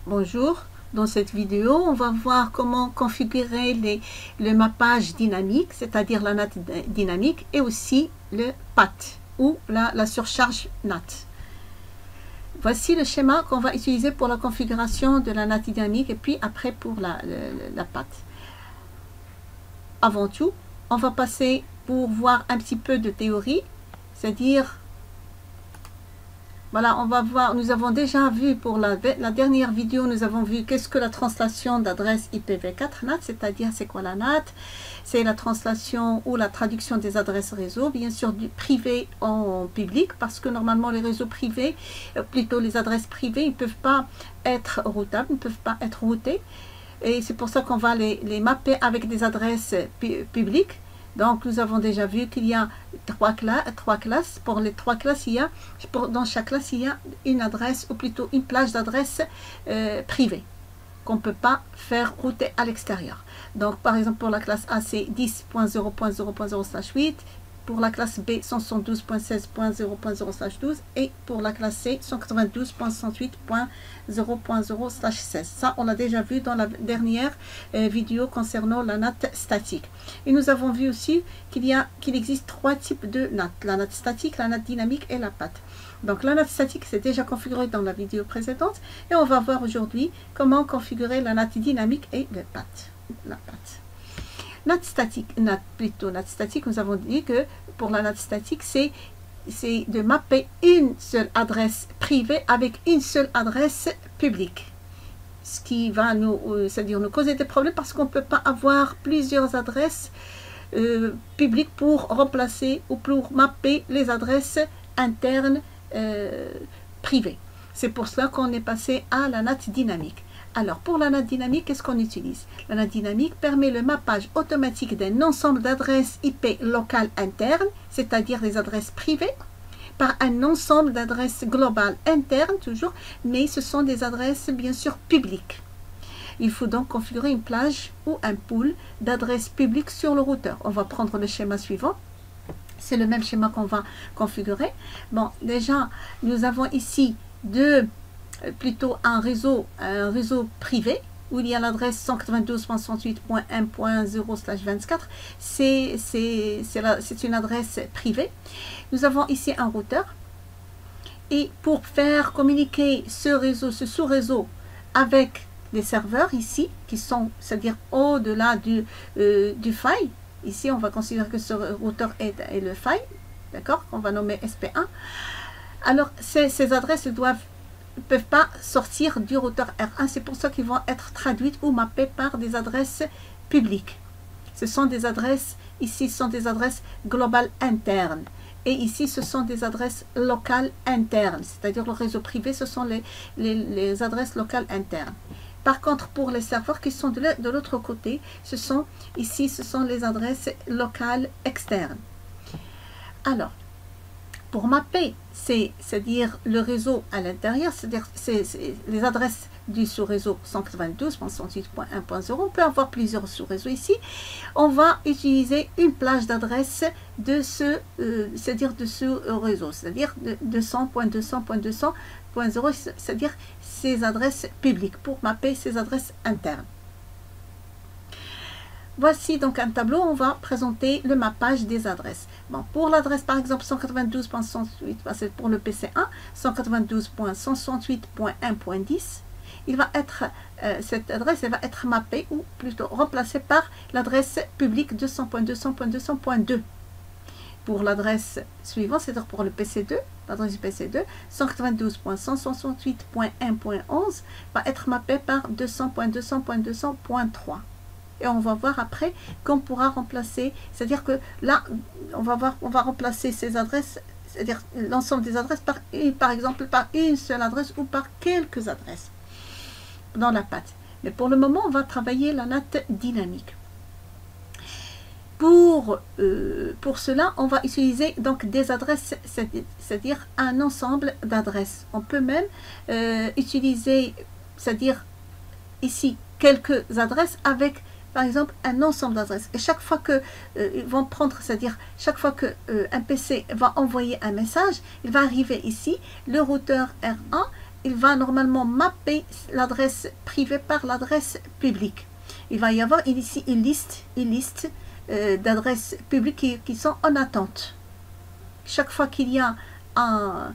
Bonjour, dans cette vidéo, on va voir comment configurer le mappage dynamique, c'est-à-dire la NAT dynamique et aussi le PAT ou la surcharge NAT. Voici le schéma qu'on va utiliser pour la configuration de la NAT dynamique et puis après pour la PAT. Avant tout, on va passer pour voir un petit peu de théorie, c'est-à-dire voilà, on va voir, nous avons déjà vu pour la dernière vidéo, nous avons vu qu'est-ce que la translation d'adresse IPv4 NAT, c'est-à-dire c'est quoi la NAT? C'est la translation ou la traduction des adresses réseau, bien sûr du privé en public, parce que normalement les réseaux privés, plutôt les adresses privées, ils ne peuvent pas être routables, ne peuvent pas être routés. Et c'est pour ça qu'on va les mapper avec des adresses publiques. Donc, nous avons déjà vu qu'il y a trois classes. Pour les trois classes, dans chaque classe, il y a une adresse, ou plutôt une plage d'adresse privée, qu'on ne peut pas faire router à l'extérieur. Donc, par exemple, pour la classe A, c'est 10.0.0.0/8. Pour la classe B, 172.16.0.0/12. Et pour la classe C, 192.168.0.0/16. Ça, on l'a déjà vu dans la dernière vidéo concernant la NAT statique. Et nous avons vu aussi qu'il existe trois types de NAT. La NAT statique, la NAT dynamique et la PAT. Donc, la NAT statique, c'est déjà configuré dans la vidéo précédente. Et on va voir aujourd'hui comment configurer la NAT dynamique et le PAT. La PAT. NAT statique, NAT statique, nous avons dit que pour la NAT statique, c'est de mapper une seule adresse privée avec une seule adresse publique. Ce qui va c'est-à-dire nous causer des problèmes parce qu'on ne peut pas avoir plusieurs adresses publiques pour remplacer ou pour mapper les adresses internes privées. C'est pour cela qu'on est passé à la NAT dynamique. Alors, pour la NAT dynamique, qu'est-ce qu'on utilise? La NAT dynamique permet le mappage automatique d'un ensemble d'adresses IP locales internes, c'est-à-dire des adresses privées, par un ensemble d'adresses globales internes, toujours, mais ce sont des adresses, bien sûr, publiques. Il faut donc configurer une plage ou un pool d'adresses publiques sur le routeur. On va prendre le schéma suivant. C'est le même schéma qu'on va configurer. Bon, déjà, nous avons ici plutôt un réseau privé où il y a l'adresse 192.168.1.0/24. C'est une adresse privée. Nous avons ici un routeur et pour faire communiquer ce sous-réseau avec les serveurs ici qui sont, c'est-à-dire au-delà du file. Ici, on va considérer que ce routeur est le file, d'accord, qu'on va nommer SP1. Alors, ces adresses ne peuvent pas sortir du routeur R1. C'est pour ça qu'ils vont être traduites ou mappées par des adresses publiques. Ce sont des adresses, ici, ce sont des adresses globales internes. Et ici, ce sont des adresses locales internes. C'est-à-dire le réseau privé, ce sont les adresses locales internes. Par contre, pour les serveurs qui sont de l'autre côté, ce sont les adresses locales externes. Alors, pour mapper, c'est-à-dire le réseau à l'intérieur, c'est-à-dire les adresses du sous-réseau 192.168.1.0, on peut avoir plusieurs sous-réseaux ici. On va utiliser une plage d'adresses de ce réseau, c'est-à-dire de 200.200.200.0, c'est-à-dire ces adresses publiques pour mapper ces adresses internes. Voici donc un tableau, on va présenter le mappage des adresses. Bon, pour l'adresse par exemple 192.168, c'est pour le PC1, 192.168.1.10, cette adresse elle va être mappée ou plutôt remplacée par l'adresse publique 200.200.200.2. Pour l'adresse suivante, c'est-à-dire pour le PC2, l'adresse du PC2, 192.168.1.11 va être mappée par 200.200.200.3. Et on va voir après qu'on pourra remplacer, c'est-à-dire que là, on va remplacer ces adresses, c'est-à-dire l'ensemble des adresses par exemple par une seule adresse ou par quelques adresses dans la PAT. Mais pour le moment, on va travailler la NAT dynamique. Pour cela, on va utiliser donc des adresses, c'est-à-dire un ensemble d'adresses. On peut même utiliser, c'est-à-dire ici, quelques adresses avec par exemple un ensemble d'adresses. Et chaque fois que ils vont prendre, c'est-à-dire chaque fois que un PC va envoyer un message, il va arriver ici, le routeur R1 il va normalement mapper l'adresse privée par l'adresse publique. Il va y avoir ici une liste d'adresses publiques qui sont en attente. Chaque fois qu'il y a un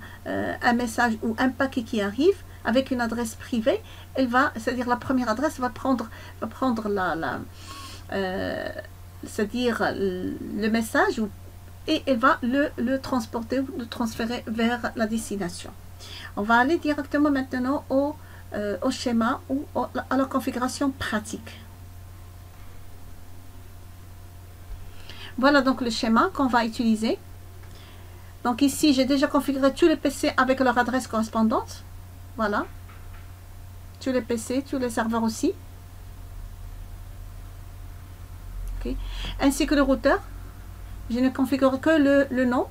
message ou un paquet qui arrive avec une adresse privée, elle va, c'est-à-dire la première adresse va prendre c'est-à-dire le message et elle va le transporter ou le transférer vers la destination. On va aller directement maintenant au schéma ou à la configuration pratique. Voilà donc le schéma qu'on va utiliser. Donc ici, j'ai déjà configuré tous les PC avec leur adresse correspondante. Voilà. Tous les PC, tous les serveurs aussi. Okay. Ainsi que le routeur. Je ne configure que le nom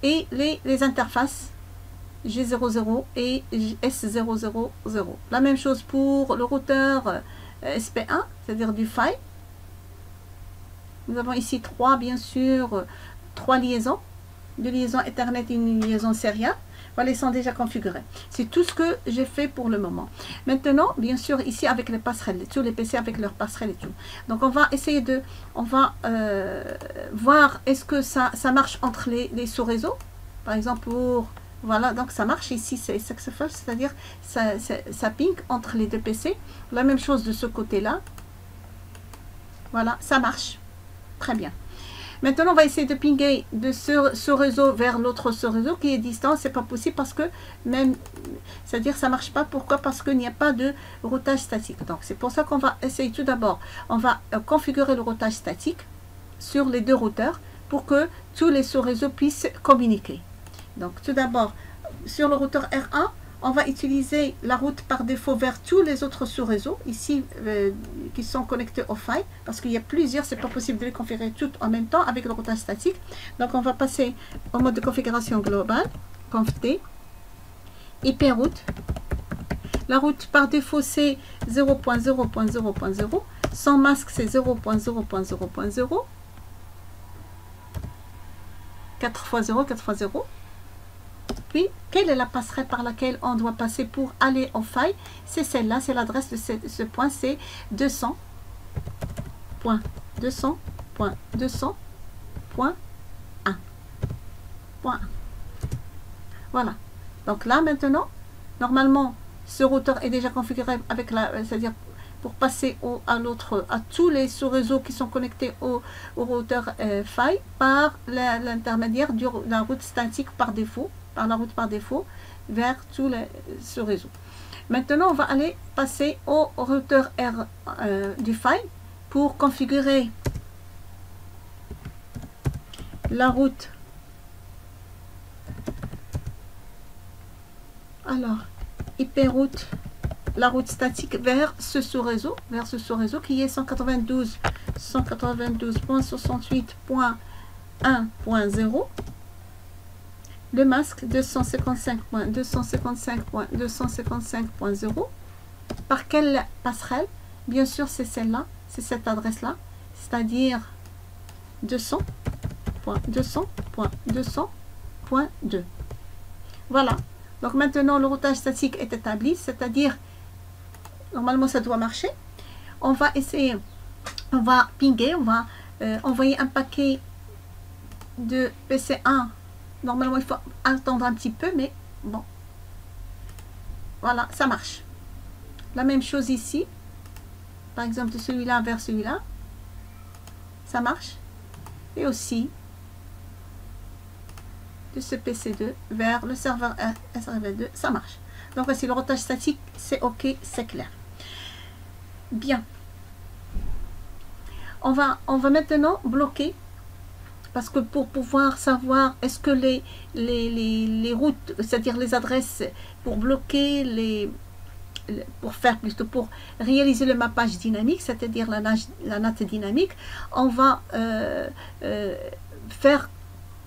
et les interfaces G00 et S000. La même chose pour le routeur SP1, c'est-à-dire du PHY. Nous avons ici bien sûr, trois liaisons. Deux liaisons Ethernet et une liaison Serial. Voilà, ils sont déjà configurés. C'est tout ce que j'ai fait pour le moment. Maintenant, bien sûr, ici avec les passerelles, tous les PC avec leurs passerelles et tout. Donc, on va essayer voir est-ce que ça marche entre les sous-réseaux. Par exemple, voilà, donc ça marche ici, c'est successful, c'est-à-dire ça ping entre les deux PC. La même chose de ce côté-là. Voilà, ça marche. Très bien. Maintenant, on va essayer de pinguer de ce réseau vers l'autre réseau qui est distant. C'est pas possible parce que même, c'est-à-dire ça marche pas. Pourquoi? Parce qu'il n'y a pas de routage statique. Donc, c'est pour ça qu'on va essayer tout d'abord. On va configurer le routage statique sur les deux routeurs pour que tous les sous-réseaux puissent communiquer. Donc, tout d'abord, sur le routeur R1, on va utiliser la route par défaut vers tous les autres sous-réseaux, ici, qui sont connectés au PHY, parce qu'il y a plusieurs, c'est pas possible de les configurer toutes en même temps avec le routage statique. Donc, on va passer au mode de configuration globale, conf-t, IP route. La route par défaut, c'est 0.0.0.0. Sans masque, c'est 0.0.0.0. 4 x 0, 4 x 0. Puis, quelle est la passerelle par laquelle on doit passer pour aller au PHY? C'est celle-là, c'est l'adresse de ce point, c'est 200.200.200.1. Voilà. Donc là, maintenant, normalement, ce routeur est déjà configuré avec c'est-à-dire pour passer à tous les sous-réseaux qui sont connectés au routeur PHY par l'intermédiaire de la route statique par défaut. Par la route par défaut vers tous les sous-réseaux. Maintenant, on va aller passer au routeur R du PHY pour configurer la route. Alors, IP route, la route statique vers ce sous-réseau qui est 192.68.1.0. Le masque 255.255.255.0. Par quelle passerelle? Bien sûr, c'est celle-là, c'est cette adresse-là, c'est-à-dire 200.200.200.2. Voilà. Donc maintenant, le routage statique est établi, c'est-à-dire, normalement, ça doit marcher. On va essayer, on va pinguer, on va envoyer un paquet de PC1. Normalement, il faut attendre un petit peu, mais bon. Voilà, ça marche. La même chose ici. Par exemple, de celui-là vers celui-là. Ça marche. Et aussi, de ce PC2 vers le serveur SRV2, ça marche. Donc, voici le routage statique, c'est OK, c'est clair. Bien. On va maintenant bloquer. Parce que pour pouvoir savoir est-ce que les routes, c'est-à-dire les adresses, pour bloquer pour réaliser le mappage dynamique, c'est-à-dire la NAT dynamique, on va faire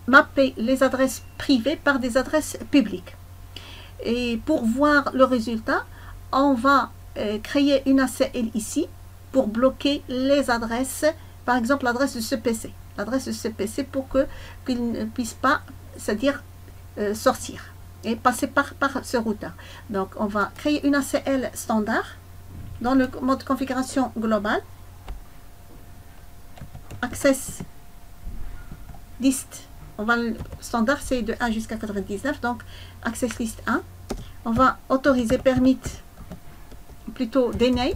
mapper les adresses privées par des adresses publiques. Et pour voir le résultat, on va créer une ACL ici pour bloquer les adresses, par exemple l'adresse de ce PC. L'adresse de ce PC pour qu'il ne puisse pas, c'est-à-dire sortir. et passer par ce routeur. Donc, on va créer une ACL standard dans le mode configuration globale. Access list. On va le standard, c'est de 1 jusqu'à 99. Donc, access list 1. On va autoriser permit, plutôt deny,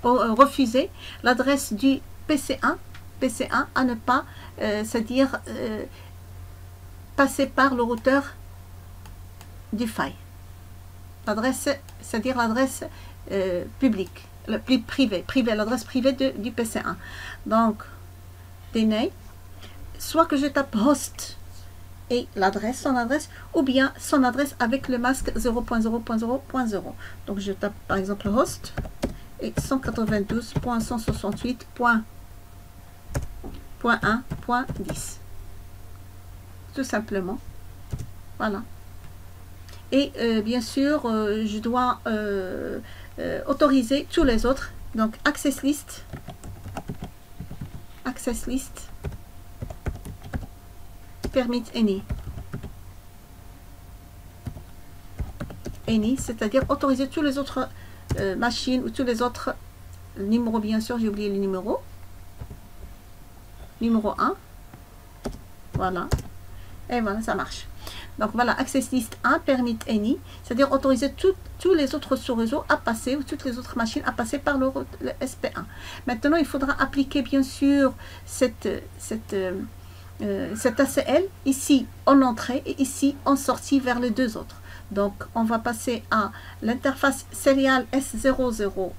refuser l'adresse du PC1 à ne pas, c'est-à-dire passer par le routeur du faille. L'adresse, c'est-à-dire l'adresse publique, privée, l'adresse privée du PC1. Donc, deny, soit que je tape host et l'adresse, son adresse, ou bien son adresse avec le masque 0.0.0.0. Donc, je tape par exemple host et 192.168.1.10. Tout simplement. Voilà. Et bien sûr, je dois autoriser tous les autres. Donc, access list, permit any, c'est-à-dire autoriser tous les autres machines ou tous les autres numéros, bien sûr, j'ai oublié le numéro 1, voilà, et voilà, ça marche. Donc voilà, access list 1, permit any, c'est-à-dire autoriser tous les autres sous-réseaux à passer, ou toutes les autres machines à passer par le SP1. Maintenant, il faudra appliquer bien sûr cette ACL ici en entrée et ici en sortie vers les deux autres. Donc, on va passer à l'interface serial S001,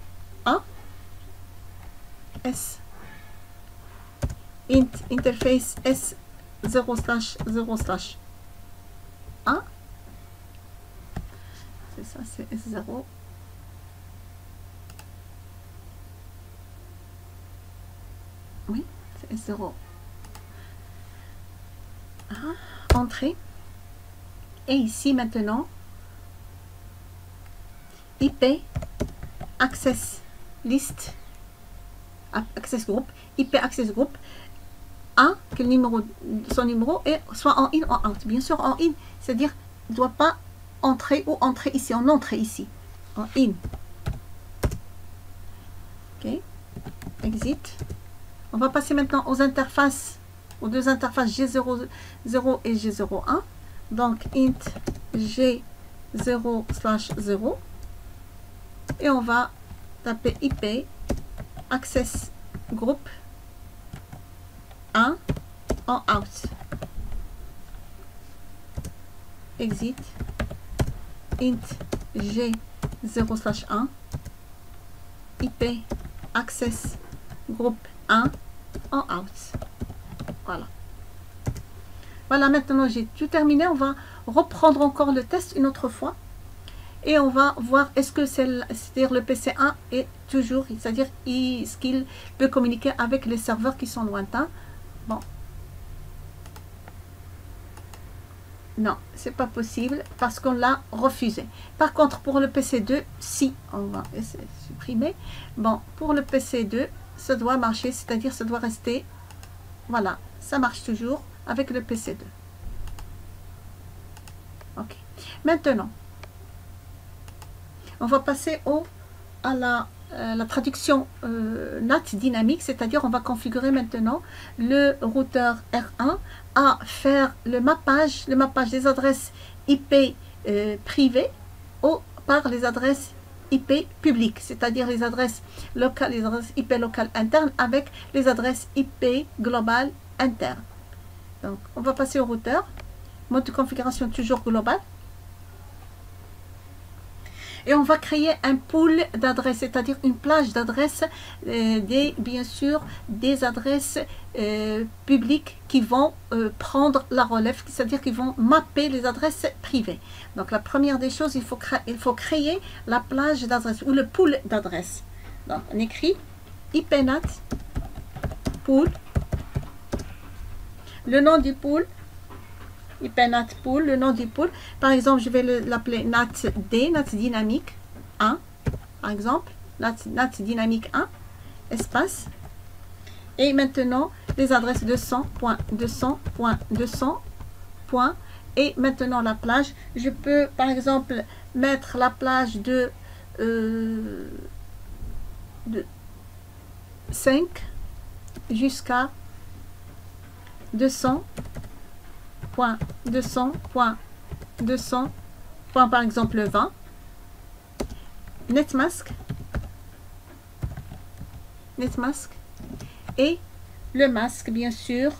interface S0/0/1. C'est ça, c'est S0. Oui, c'est S0. Entrée. Et ici maintenant, IP access list, access group, IP access group 1, que le numéro, son numéro est soit en in ou en out. Bien sûr en in, c'est-à-dire il ne doit pas entrer ou entrer ici, en entrée ici, en in. Ok, exit. On va passer maintenant aux interfaces, aux deux interfaces G00 et G01. Donc int G0/0 et on va taper IP access group 1 en out. Exit int G0/1 IP access group 1 en out. Voilà. Voilà, maintenant j'ai tout terminé. On va reprendre encore le test une autre fois. Et on va voir est-ce que c'est-à-dire le PC1 est toujours, c'est-à-dire est-ce qu'il peut communiquer avec les serveurs qui sont lointains. Bon. Non, c'est pas possible parce qu'on l'a refusé. Par contre, pour le PC2, si, on va supprimer. Bon, pour le PC2, ça doit marcher, c'est-à-dire ça doit rester. Voilà, ça marche toujours avec le PC2. Ok. Maintenant, on va passer à la traduction NAT dynamique, c'est-à-dire on va configurer maintenant le routeur R1 à faire le mappage des adresses IP privées par les adresses IP publiques, c'est-à-dire les adresses locales, les adresses IP locales internes avec les adresses IP globales internes. Donc, on va passer au routeur, mode de configuration toujours global. Et on va créer un pool d'adresses, c'est-à-dire une plage d'adresses, bien sûr, des adresses publiques qui vont prendre la relève, c'est-à-dire qui vont mapper les adresses privées. Donc, la première des choses, il faut créer la plage d'adresses ou le pool d'adresses. Donc, on écrit IPNAT pool, le nom du pool, IPNAT pool, le nom du pool. Par exemple, je vais l'appeler NATD, NAT dynamique 1, par exemple, NAT dynamique 1, espace. Et maintenant, les adresses 200.200.200.200 point. Et maintenant la plage, je peux par exemple mettre la plage de 5 jusqu'à 200 points, 200 points, 200 points, par exemple 20. Netmask et le masque bien sûr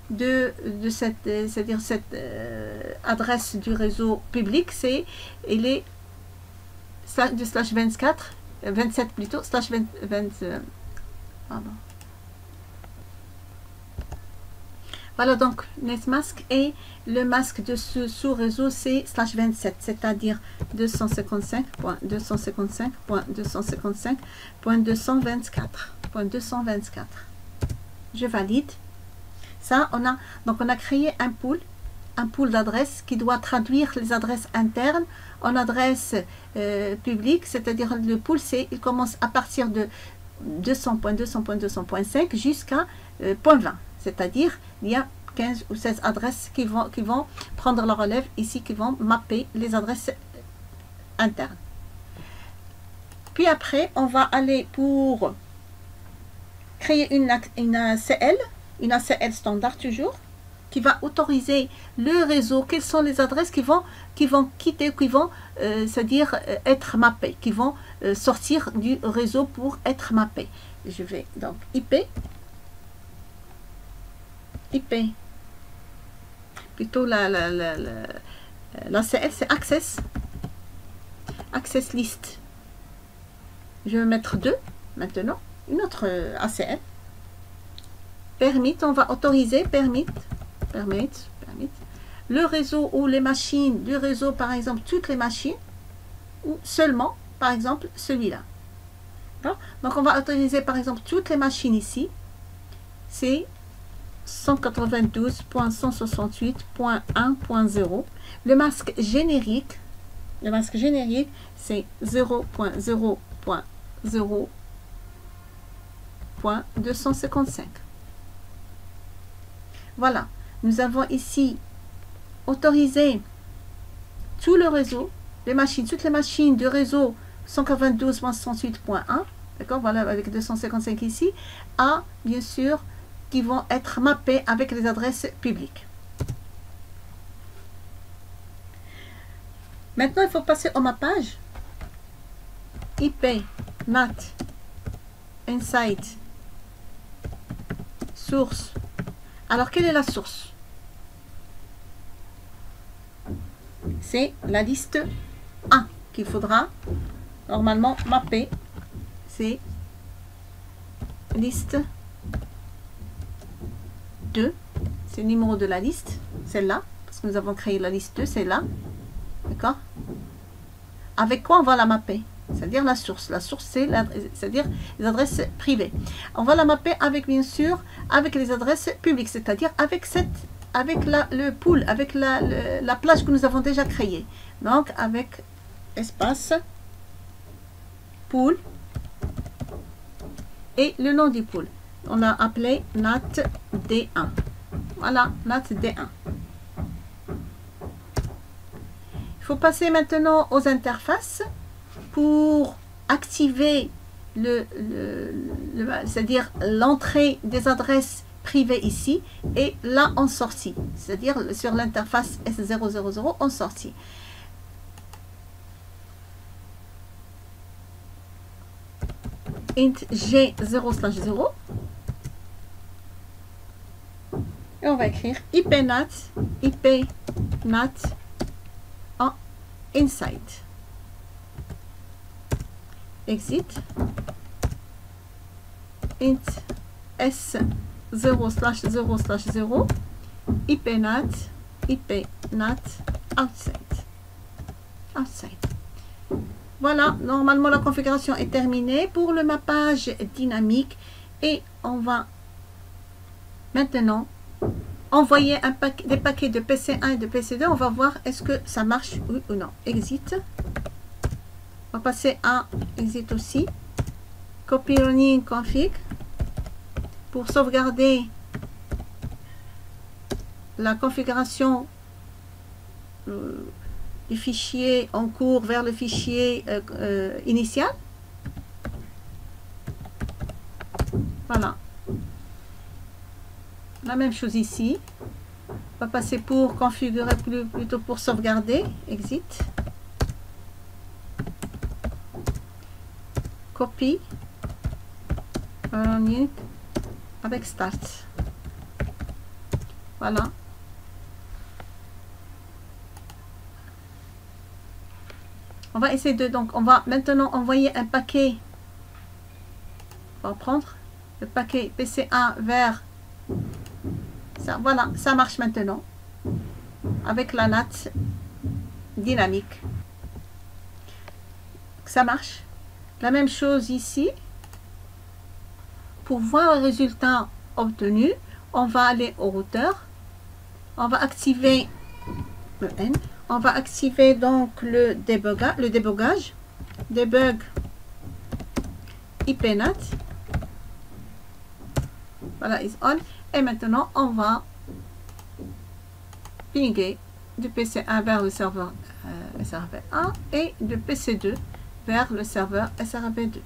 de cette, c'est-à-dire cette adresse du réseau public, il est de slash 24, 27 plutôt, slash 20, pardon. Voilà donc Netmask et le masque de ce sous-réseau c'est slash 27, c'est-à-dire 255.255.255.224. Je valide. Ça, on a créé un pool d'adresses qui doit traduire les adresses internes en adresses publiques, c'est-à-dire le pool, il commence à partir de 200.200.200.5 jusqu'à point 20, c'est-à-dire il y a 15 ou 16 adresses qui vont prendre la relève ici, qui vont mapper les adresses internes. Puis après, on va aller pour créer une ACL standard toujours, qui va autoriser le réseau, quelles sont les adresses qui vont quitter, qui vont c'est-à-dire être mappées, qui vont sortir du réseau pour être mappées. Je vais donc IP, plutôt l'ACL c'est access list. Je vais mettre 2 maintenant, une autre ACL. Permit, on va autoriser, permit, le réseau ou les machines du réseau, par exemple, toutes les machines, ou seulement, par exemple, celui-là. Donc, on va autoriser, par exemple, toutes les machines ici. C'est 192.168.1.0. Le masque générique, c'est 0.0.0.255. Voilà, nous avons ici autorisé tout le réseau, toutes les machines du réseau 192.168.1, d'accord, voilà, avec 255 ici, à, bien sûr, qui vont être mappées avec les adresses publiques. Maintenant, il faut passer au mappage. IP, NAT, Insight, source. Alors, quelle est la source? C'est la liste 1 qu'il faudra normalement mapper. C'est liste 2. C'est le numéro de la liste, celle-là, parce que nous avons créé la liste 2, c'est là. D'accord? Avec quoi on va la mapper? C'est-à-dire la source. La source, c'est-à-dire les adresses privées. On va la mapper avec, bien sûr, avec les adresses publiques, c'est-à-dire avec le pool, avec la plage que nous avons déjà créée. Donc, avec espace, pool, et le nom du pool. On l'a appelé NAT-D1. Voilà, NAT-D1. Il faut passer maintenant aux interfaces pour activer c'est-à-dire l'entrée des adresses privées ici et là en sortie, c'est-à-dire sur l'interface S000 en sortie. Int G0/0 et on va écrire IPNAT en Insight. Exit int S0/0/0 IPNAT outside. Voilà, normalement la configuration est terminée pour le mappage dynamique et on va maintenant envoyer des paquets de PC1 et de PC2. On va voir est-ce que ça marche oui ou non. Exit. On va passer à exit aussi. Copy running config pour sauvegarder la configuration du fichier en cours vers le fichier initial. Voilà. La même chose ici. On va passer pour configurer, plutôt pour sauvegarder. Exit. Copie. Avec Start. Voilà. On va essayer de... Donc, on va maintenant envoyer un paquet. On va prendre le paquet PC1 vers... Ça, voilà, ça marche maintenant. Avec la NAT dynamique. Ça marche. La même chose ici. Pour voir le résultat obtenu, on va aller au routeur. On va activer le N. On va activer donc le débogage. Debug IPNAT. Voilà, is on. Et maintenant, on va pinguer du PC1 vers le serveur SRV1 et de PC2 vers le serveur SRV2.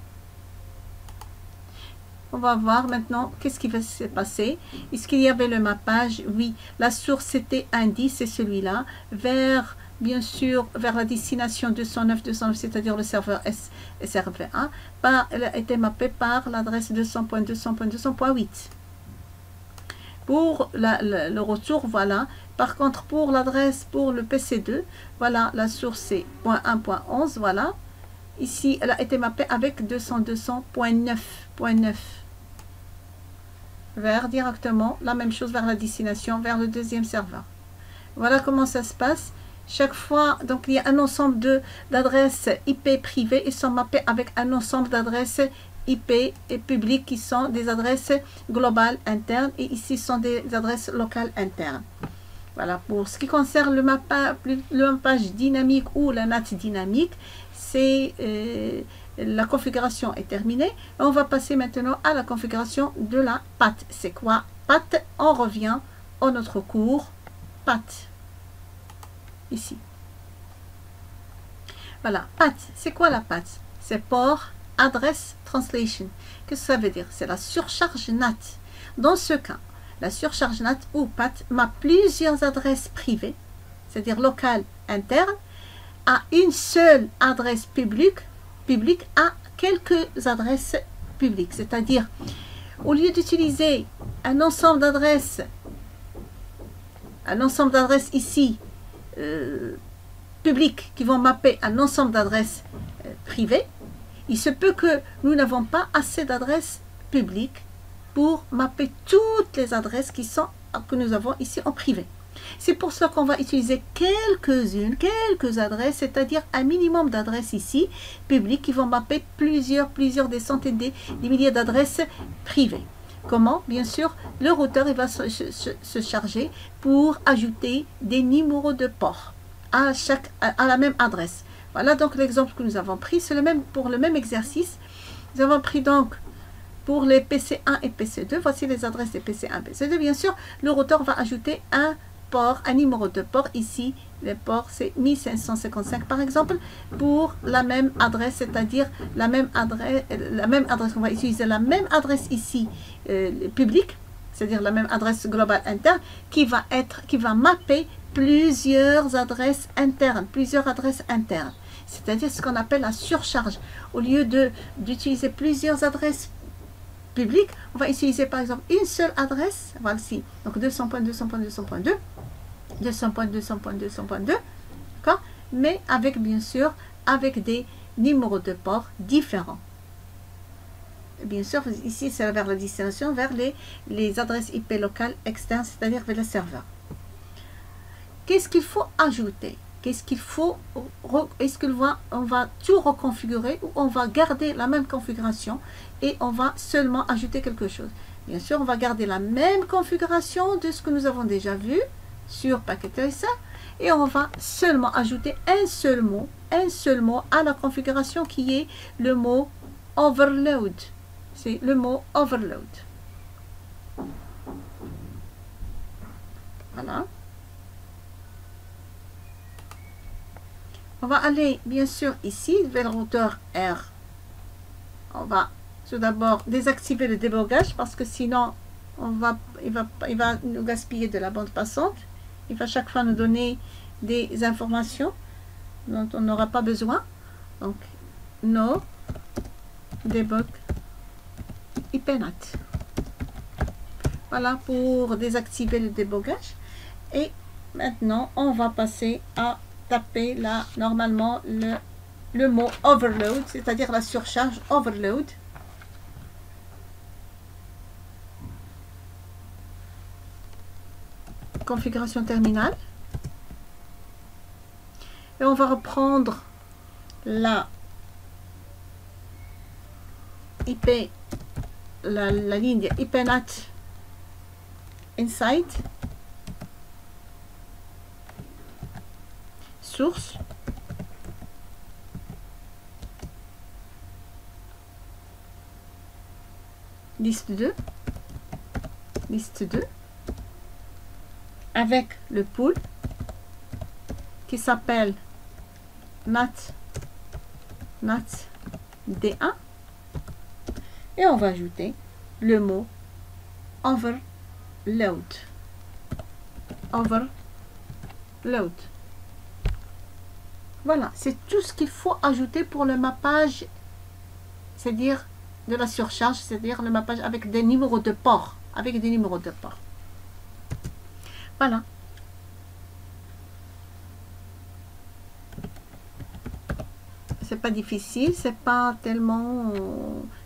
On va voir maintenant qu'est-ce qui va se passer. Est-ce qu'il y avait le mappage? Oui, la source c'était indice, c'est celui-là, vers, bien sûr, vers la destination 209.209, c'est-à-dire le serveur SRV1, elle a été mappée par l'adresse 200.200.200.8. Pour le retour, voilà. Par contre, pour l'adresse, pour le PC2, voilà, la source c'est .1.11, voilà. Ici, elle a été mappée avec 200.200.9.9. Vers directement la même chose vers la destination, vers le deuxième serveur. Voilà comment ça se passe. Chaque fois, donc il y a un ensemble d'adresses IP privées et sont mappées avec un ensemble d'adresses IP et publiques qui sont des adresses globales internes et ici sont des adresses locales internes. Voilà, pour ce qui concerne le mappage dynamique ou la NAT dynamique, c'est la configuration est terminée. On va passer maintenant à la configuration de la PAT. C'est quoi PAT? On revient à notre cours PAT. Ici. Voilà, PAT. C'est quoi la PAT? C'est Port Address Translation. Qu'est-ce que ça veut dire? C'est la surcharge NAT. Dans ce cas, la surcharge NAT ou PAT mappe plusieurs adresses privées, c'est-à-dire locales, internes, à une seule adresse publique à quelques adresses publiques. C'est-à-dire, au lieu d'utiliser un ensemble d'adresses ici, publiques, qui vont mapper un ensemble d'adresses privées, il se peut que nous n'avons pas assez d'adresses publiques pour mapper toutes les adresses que nous avons ici en privé. C'est pour cela qu'on va utiliser quelques adresses, c'est-à-dire un minimum d'adresses ici, publiques, qui vont mapper plusieurs des centaines, des milliers d'adresses privées. Comment? Bien sûr, le routeur il va se charger pour ajouter des numéros de port à la même adresse. Voilà donc l'exemple que nous avons pris, c'est le même pour le même exercice. Nous avons pris donc pour les PC1 et PC2, voici les adresses des PC1 et PC2. Bien sûr, le routeur va ajouter un numéro de port. Ici, le port c'est 1555 par exemple, pour la même adresse, c'est-à-dire la même adresse, on va utiliser la même adresse ici publique, c'est-à-dire la même adresse globale interne qui va mapper plusieurs adresses internes, c'est-à-dire ce qu'on appelle la surcharge. Au lieu d'utiliser plusieurs adresses publiques, on va utiliser par exemple une seule adresse, voici, donc 200.200.200.2, 200.200.200.2, d'accord, mais avec bien sûr avec des numéros de port différents. Bien sûr, ici c'est vers la destination, vers les adresses IP locales externes, c'est-à-dire vers le serveur. Qu'est-ce qu'il faut ajouter? Qu'est-ce qu'il faut? Est-ce qu'on va tout reconfigurer ou on va garder la même configuration et on va seulement ajouter quelque chose? Bien sûr, on va garder la même configuration de ce que nous avons déjà vu sur Packet Tracer et on va seulement ajouter un seul mot à la configuration qui est le mot overload. C'est le mot overload. Voilà. On va aller bien sûr ici vers le routeur R. On va tout d'abord désactiver le débogage parce que sinon il va nous gaspiller de la bande passante. Il va chaque fois nous donner des informations dont on n'aura pas besoin. Donc, no debug IPNAT. Voilà pour désactiver le débogage. Et maintenant, on va passer à taper là, normalement, le mot overload, c'est-à-dire la surcharge overload. Configuration terminale. Et on va reprendre la IP, la ligne IPNAT inside source liste 2 avec le pool qui s'appelle NAT D1 et on va ajouter le mot overload. Voilà, c'est tout ce qu'il faut ajouter pour le mappage, c'est-à-dire de la surcharge, c'est-à-dire le mappage avec des numéros de port, Voilà. C'est pas difficile, c'est pas tellement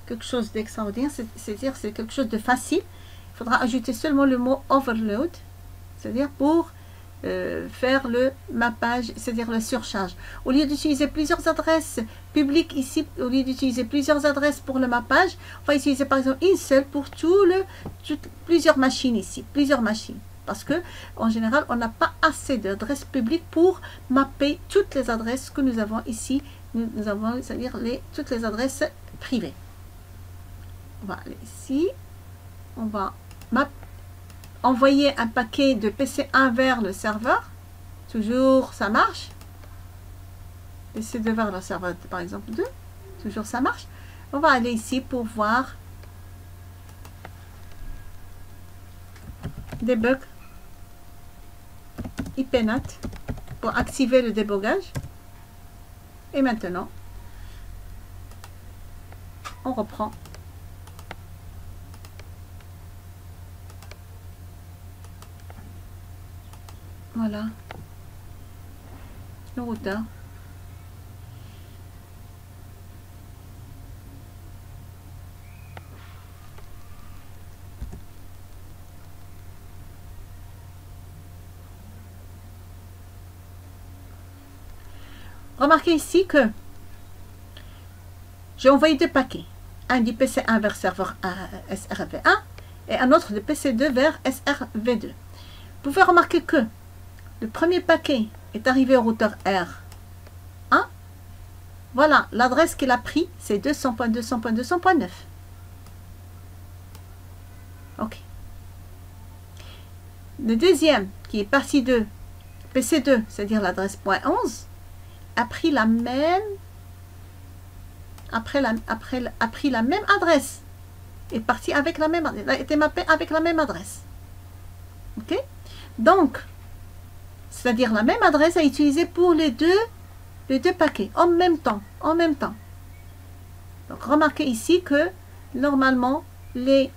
quelque chose d'extraordinaire, c'est-à-dire c'est quelque chose de facile. Il faudra ajouter seulement le mot overload, c'est-à-dire pour faire le mappage, c'est-à-dire la surcharge. Au lieu d'utiliser plusieurs adresses publiques ici, au lieu d'utiliser plusieurs adresses pour le mappage, on va utiliser par exemple une seule pour plusieurs machines ici, Parce que en général, on n'a pas assez d'adresses publiques pour mapper toutes les adresses que nous avons ici. Nous avons, c'est-à-dire toutes les adresses privées. On va aller ici. On va envoyer un paquet de PC1 vers le serveur. Toujours, ça marche. PC2 vers le serveur, par exemple 2. Toujours, ça marche. On va aller ici pour voir debug IPNAT pour activer le débogage. Et maintenant, on reprend. Voilà. Le routeur. Remarquez ici que j'ai envoyé deux paquets. Un du PC1 vers serveur SRV1 et un autre de PC2 vers SRV2. Vous pouvez remarquer que le premier paquet est arrivé au routeur R1. Voilà, l'adresse qu'il a pris, c'est 200.200.200.9. OK. Le deuxième, qui est parti de PC2, c'est-à-dire l'adresse .11, a pris la même a pris la même adresse, est parti avec la même, a été mappé avec la même adresse. OK? Donc, c'est-à-dire la même adresse à utiliser pour les deux paquets en même temps. Donc, remarquez ici que normalement les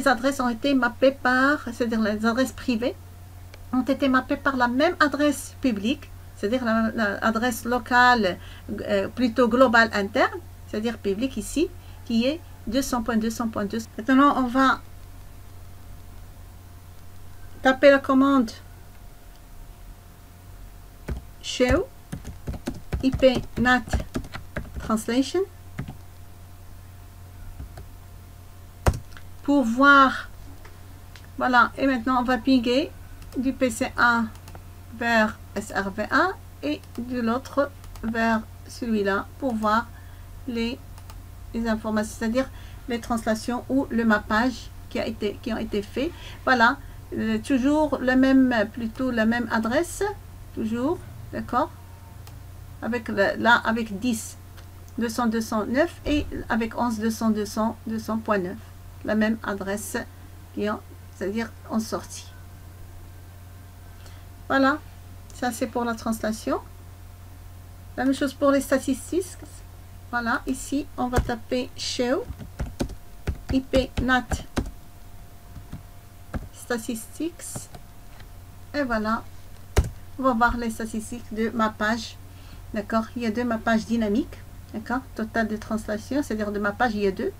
adresses ont été mappées par, c'est-à-dire les adresses privées ont été mappées par la même adresse publique, c'est-à-dire l'adresse locale, plutôt globale interne, c'est-à-dire publique ici, qui est 200.200.2. Maintenant, on va taper la commande show IPNAT translation pour voir. Voilà, et maintenant on va pinguer du PC1 vers SRV1 et de l'autre vers celui-là pour voir les informations, c'est-à-dire les translations ou le mappage qui ont été faits. Voilà, toujours plutôt la même adresse, toujours d'accord, avec là avec 10 200 209 et avec 11 200 200 200.9, la même adresse qui est, c'est-à-dire en sortie. Voilà, ça c'est pour la translation. La même chose pour les statistiques. Voilà, ici on va taper show IP NAT statistics et voilà, on va voir les statistiques de mappage. D'accord, il y a deux mappages dynamiques. D'accord, total de translation, c'est-à-dire de mappage, il y a deux.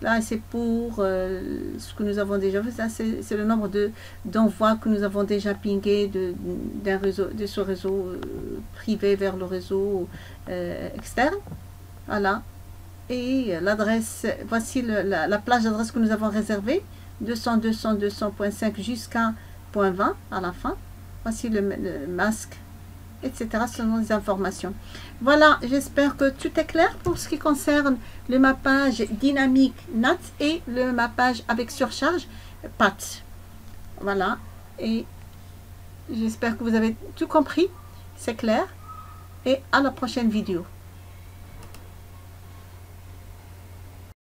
Là, c'est pour ce que nous avons déjà vu. Ça, c'est le nombre d'envois que nous avons déjà pingé d'un réseau, de ce réseau privé vers le réseau externe. Voilà. Et l'adresse, voici la plage d'adresse que nous avons réservée, 200, 200, 200.5 jusqu'à 0.20 à la fin. Voici le masque, etc. Ce sont des informations. Voilà, j'espère que tout est clair pour ce qui concerne le mappage dynamique NAT et le mappage avec surcharge PAT. Voilà, et j'espère que vous avez tout compris, c'est clair, et à la prochaine vidéo.